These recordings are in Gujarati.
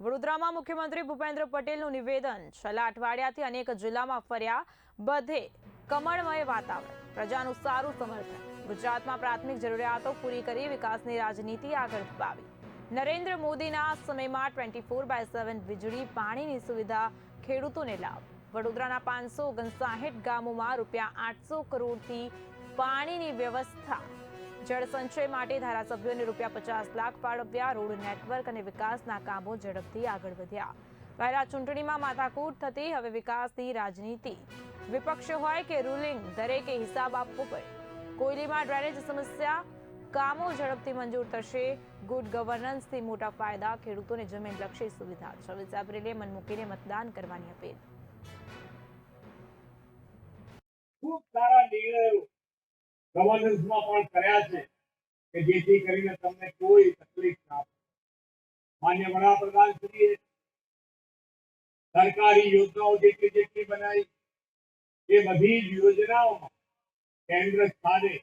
વડોદરામાં મુખ્યમંત્રી ભૂપેન્દ્ર પટેલનું નિવેદન। છેલ્લા અઠવાડિયાથી અનેક જિલ્લામાં ફર્યા, બધે કમળમય વાતાવરણ, પ્રજાનું સારું સમર્થન। ગુજરાતમાં પ્રાથમિક જરૂરિયાતો પૂરી કરી વિકાસની રાજનીતિ આગળ ધપાવી। નરેન્દ્ર મોદીના સમયમાં 24/7 વીજળી પાણીની સુવિધા, ખેડૂતોને લાભ। વડોદરાના 559 ગામોમાં ₹800 કરોડથી પાણીની વ્યવસ્થા। જળ સંચય માટે ધારાસભ્યોને ₹50 લાખ ફાળવ્યા। રોડ નેટવર્ક અને વિકાસના કામો ઝડપથી આગળ વધ્યા। પહેલા ચૂંટણીમાં માથાકૂટ થતી, હવે વિકાસની રાજનીતિ। વિપક્ષ હોય કે રૂલિંગ, દરેકે હિસાબ આપવો પડે। કોયલીમાં ડ્રેનેજ સમસ્યા, કામો ઝડપથી મંજૂર થશે। ગુડ ગવર્નન્સથી મોટા ફાયદા, ખેડૂતોને જમીનલક્ષી સુવિધા। 26 એપ્રિલે મન મૂકીને મતદાન કરવાની અપીલ। ખૂબ સારા નિર્ણયો ગવર્નન્સમાં પણ કર્યા છે કે જેથી કરીને તમને કોઈ તકલીફ ના પડે। માન્ય વડાપ્રધાનશ્રીએ સરકારી યોજનાઓ જેટલી બનાવી એ બધી જ યોજનાઓમાં કેન્દ્ર સ્થાને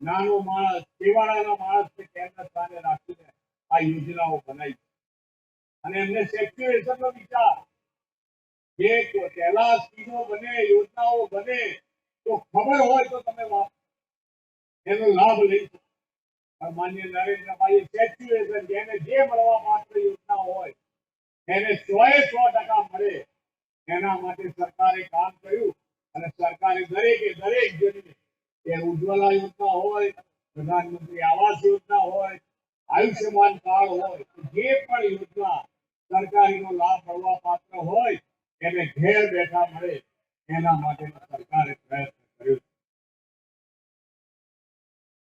નાનો માણસ, છેવાડાના માણસને કેન્દ્ર સ્થાને રાખીને આ યોજનાઓ બનાવી અને એમને સેચ્યુરેશનનો વિચાર જે પહેલા સ્કીમો બને, યોજનાઓ બને તો ખબર હોય તો તમે એનો લાભ લઈ શકો। માન્ય નરેન્દ્રભાઈએ સેચ્યુરેશન, જેને જે મળવા પાત્ર યોજના હોય એને 100% મળે એના માટે સરકારે કામ કર્યું અને સરકારે દરેક જણને એ ઉજ્જવલા યોજના હોય, પ્રધાનમંત્રી આવાસ યોજના હોય, આયુષ્યમાન કાર્ડ હોય, જે પણ યોજના સરકારીનો લાભ મળવા પાત્ર હોય એને ઘેર બેઠા મળે એના માટે સરકારે પ્રયત્ન